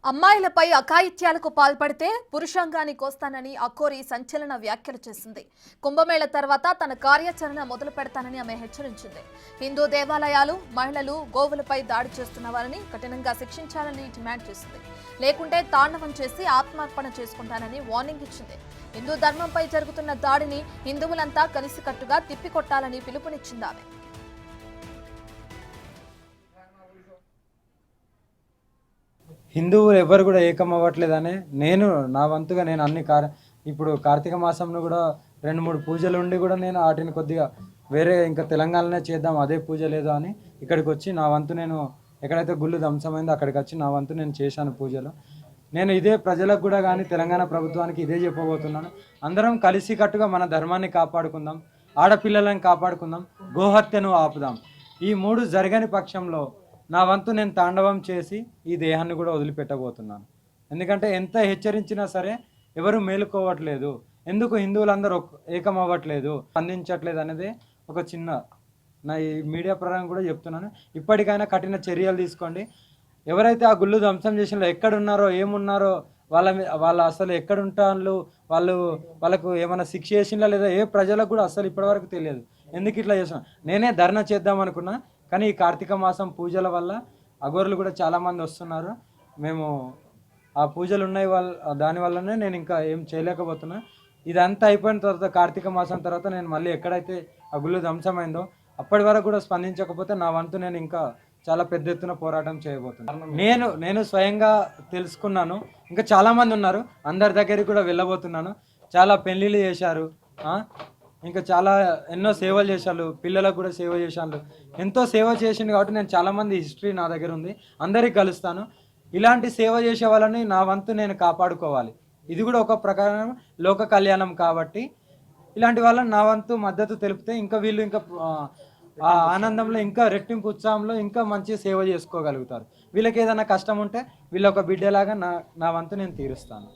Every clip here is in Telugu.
అమ్మాయిలపై అఘాయిత్యాలకు పాల్పడితే పురుషాంగాన్ని కోస్తానని అఘోరి సంచలన వ్యాఖ్యలు చేసింది. కుంభమేళ తర్వాత తన కార్యాచరణ మొదలు పెడతానని ఆమె హెచ్చరించింది. హిందూ దేవాలయాలు, మహిళలు, గోవులపై దాడి చేస్తున్న వారిని కఠినంగా శిక్షించాలని డిమాండ్ చేసింది. లేకుంటే తాండవం చేసి ఆత్మార్పణ చేసుకుంటానని వార్నింగ్ ఇచ్చింది. హిందూ ధర్మంపై జరుగుతున్న దాడిని హిందువులంతా కలిసికట్టుగా తిప్పికొట్టాలని పిలుపునిచ్చింది ఆమె. హిందువులు ఎవరు కూడా ఏకం అవ్వట్లేదని నేను నా వంతుగా నేను ఇప్పుడు కార్తీక మాసంలో కూడా 2-3 పూజలు ఉండి కూడా నేను వాటిని కొద్దిగా వేరే ఇంకా తెలంగాణలోనే చేద్దాం, అదే పూజ లేదు అని ఇక్కడికి వచ్చి నా వంతు నేను ఎక్కడైతే గుళ్ళు ధ్వంసమైందో అక్కడికి వచ్చి నా వంతు నేను చేశాను పూజలు. నేను ఇదే ప్రజలకు కూడా కానీ తెలంగాణ ప్రభుత్వానికి ఇదే చెప్పబోతున్నాను. అందరం కలిసికట్టుగా మన ధర్మాన్ని కాపాడుకుందాం, ఆడపిల్లలను కాపాడుకుందాం, గోహత్యను ఆపుదాం. ఈ 3 జరగని పక్షంలో నా వంతు నేను తాండవం చేసి ఈ దేహాన్ని కూడా వదిలిపెట్టబోతున్నాను. ఎందుకంటే ఎంత హెచ్చరించినా సరే ఎవరు మేలుకోవట్లేదు. ఎందుకు హిందువులందరూ ఏకం అవ్వట్లేదు, స్పందించట్లేదు అనేది ఒక చిన్న నా ఈ మీడియా పరంగా కూడా చెప్తున్నాను. ఇప్పటికైనా కఠిన చర్యలు తీసుకోండి. ఎవరైతే ఆ గుళ్ళు ధ్వంసం చేసిన ఎక్కడున్నారో ఏమున్నారో వాళ్ళు అసలు ఎక్కడుంటారు, వాళ్ళకు ఏమైనా శిక్ష చేసినా లేదా ఏ ప్రజలకు కూడా అసలు ఇప్పటివరకు తెలియదు. ఎందుకు ఇట్లా చేస్తున్నా, నేనే ధర్నా చేద్దాం అనుకున్నా, కానీ ఈ కార్తీక మాసం పూజల వల్ల అఘోరులు కూడా చాలామంది వస్తున్నారు. మేము ఆ పూజలు ఉన్నాయి దానివల్లనే నేను ఇంకా ఏం చేయలేకపోతున్నా. ఇదంతా అయిపోయిన తర్వాత కార్తీక మాసం తర్వాత నేను మళ్ళీ ఎక్కడైతే ఆ గుళ్ళు ధ్వంసమైందో అప్పటి వరకు కూడా స్పందించకపోతే నా వంతు నేను ఇంకా చాలా పెద్ద ఎత్తున పోరాటం చేయబోతున్నాను. నేను స్వయంగా తెలుసుకున్నాను. ఇంకా చాలామంది ఉన్నారు, అందరి దగ్గరికి కూడా వెళ్ళబోతున్నాను. చాలా పెళ్ళిళ్ళు చేశారు, ఇంకా చాలా ఎన్నో సేవలు చేశారు, పిల్లలకు కూడా సేవ చేశాను. ఎంతో సేవ చేసింది కాబట్టి నేను చాలామంది హిస్టరీ నా దగ్గర ఉంది, అందరికీ కలుస్తాను. ఇలాంటి సేవ చేసే వాళ్ళని నా వంతు నేను కాపాడుకోవాలి. ఇది కూడా ఒక ప్రకారం లోక కళ్యాణం కాబట్టి ఇలాంటి వాళ్ళని నా వంతు మద్దతు తెలిపితే ఇంకా వీళ్ళు ఇంకా ఆ ఆనందంలో ఇంకా రెట్టింపు ఉత్సాహంలో ఇంకా మంచి సేవ చేసుకోగలుగుతారు. వీళ్ళకి ఏదైనా కష్టం ఉంటే వీళ్ళ ఒక బిడ్డలాగా నా వంతు నేను తీరుస్తాను.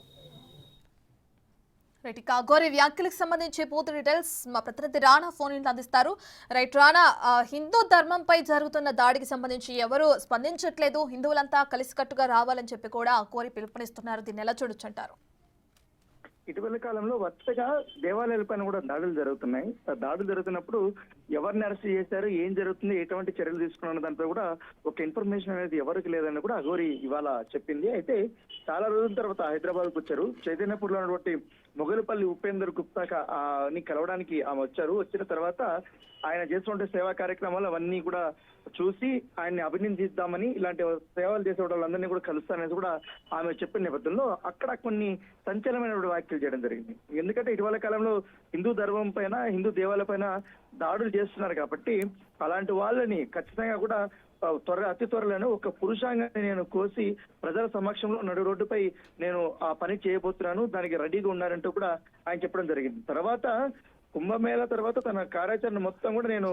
రైట్, ఇక అఘోరి వ్యాఖ్యలకు సంబంధించి పూర్తి డీటెయిల్స్ మా ప్రతినిధి రాణా ఫోన్ ఇన్ అందిస్తారు. రైట్ రాణా, హిందూ ధర్మంపై జరుగుతున్న దాడికి సంబంధించి ఎవరు స్పందించట్లేదు, హిందువులంతా కలిసికట్టుగా రావాలని చెప్పి కూడా అఘోరి పిలుపునిస్తున్నారు. దీన్ని ఎలా చూడొచ్చు అంటారు? ఇటీవల కాలంలో వరుసగా దేవాలయాలపైన కూడా దాడులు జరుగుతున్నాయి. దాడులు జరుగుతున్నప్పుడు ఎవరిని అరెస్ట్ చేశారు, ఏం జరుగుతుంది, ఎటువంటి చర్యలు తీసుకున్న దానిపై కూడా ఒక ఇన్ఫర్మేషన్ అనేది ఎవరికి లేదని కూడా అఘోరి ఇవాళ చెప్పింది. అయితే చాలా రోజుల తర్వాత హైదరాబాద్కు వచ్చారు. చైతన్యపూర్లో ఉన్నటువంటి మొగలుపల్లి ఉపేందర్ గుప్తా ని కలవడానికి ఆమె వచ్చారు. వచ్చిన తర్వాత ఆయన చేస్తున్న సేవా కార్యక్రమాలు అవన్నీ కూడా చూసి ఆయన్ని అభినందిద్దామని, ఇలాంటి సేవలు చేసే వాళ్ళందరినీ కూడా కలుస్తానని కూడా ఆమె చెప్పిన నేపథ్యంలో అక్కడ కొన్ని సంచలనమైన వ్యాఖ్యలు చేయడం జరిగింది. ఎందుకంటే ఇటీవల కాలంలో హిందూ ధర్మం పైన, హిందూ దేవాలయ పైన దాడులు చేస్తున్నారు కాబట్టి అలాంటి వాళ్ళని ఖచ్చితంగా కూడా అతి త్వరలోనే ఒక పురుషాంగాన్ని నేను కోసి ప్రజల సమక్షంలో నడు రోడ్డుపై నేను ఆ పని చేయబోతున్నాను, దానికి రెడీగా ఉన్నారంటూ కూడా ఆయన చెప్పడం జరిగింది. తర్వాత కుంభమేళ తర్వాత తన కార్యాచరణ మొత్తం కూడా నేను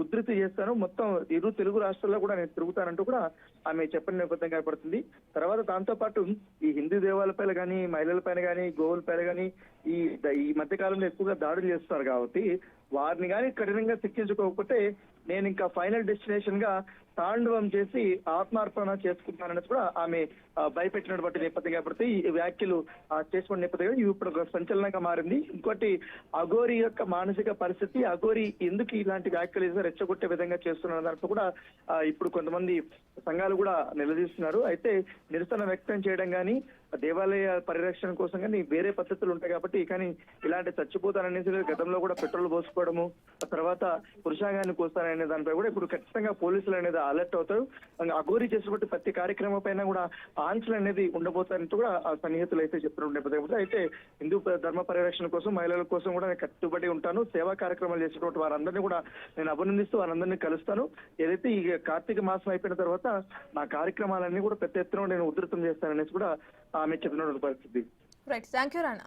ఉధృతి చేస్తాను, మొత్తం ఇరు తెలుగు రాష్ట్రాల్లో కూడా నేను తిరుగుతానంటూ కూడా ఆమె చెప్పిన నేపథ్యం కనపడుతుంది. తర్వాత దాంతో పాటు ఈ హిందూ దేవాలయాలపైన కానీ, మహిళల పైన కానీ, గోవుల పైన కానీ ఈ మధ్య కాలంలో ఎక్కువగా దాడులు చేస్తున్నారు కాబట్టి వారిని కానీ కఠినంగా శిక్షించుకోకపోతే నేను ఇంకా ఫైనల్ డెస్టినేషన్ గా తాండవం చేసి ఆత్మార్పణ చేసుకుంటున్నానని కూడా ఆమె భయపెట్టినటువంటి నేపథ్యం కాబట్టి ఈ వ్యాఖ్యలు చేసుకున్న నేపథ్యంగా ఇప్పుడు ఒక సంచలనంగా మారింది. ఇంకోటి అఘోరి యొక్క మానసిక పరిస్థితి, అఘోరి ఎందుకు ఇలాంటి వ్యాఖ్యలు రెచ్చగొట్టే విధంగా చేస్తున్న దాంట్లో కూడా ఇప్పుడు కొంతమంది సంఘాలు కూడా నిలదీస్తున్నారు. అయితే నిరసన వ్యక్తం చేయడం కానీ, దేవాలయ పరిరక్షణ కోసం కానీ వేరే పద్ధతులు ఉంటాయి కాబట్టి, కానీ ఇలాంటి చచ్చిపోతాననేసి గతంలో కూడా పెట్రోల్ పోసుకోవడము, తర్వాత పురుషాంగాన్ని కోస్తాననే దానిపై కూడా ఇప్పుడు ఖచ్చితంగా పోలీసులు అనేది అలర్ట్ అవుతారు. అఘోరి చేసినటువంటి ప్రతి కార్యక్రమం పైన కూడా ఆంక్షలు అనేది ఉండబోతారంటూ కూడా ఆ సన్నిహితులు అయితే చెప్తున్న నేపథ్యం. అయితే హిందూ ధర్మ పరిరక్షణ కోసం, మహిళల కోసం కూడా నేను కట్టుబడి ఉంటాను, సేవా కార్యక్రమాలు చేసినటువంటి వారందరినీ కూడా నేను అభినందిస్తూ వారందరినీ కలుస్తాను. ఏదైతే ఈ కార్తీక మాసం అయిపోయిన తర్వాత నా కార్యక్రమాలన్నీ కూడా పెద్ద ఎత్తున నేను ఉధృతం చేస్తాననేసి కూడా ఆమె చెప్పినటువంటి పరిస్థితి. Right, thank you Rana.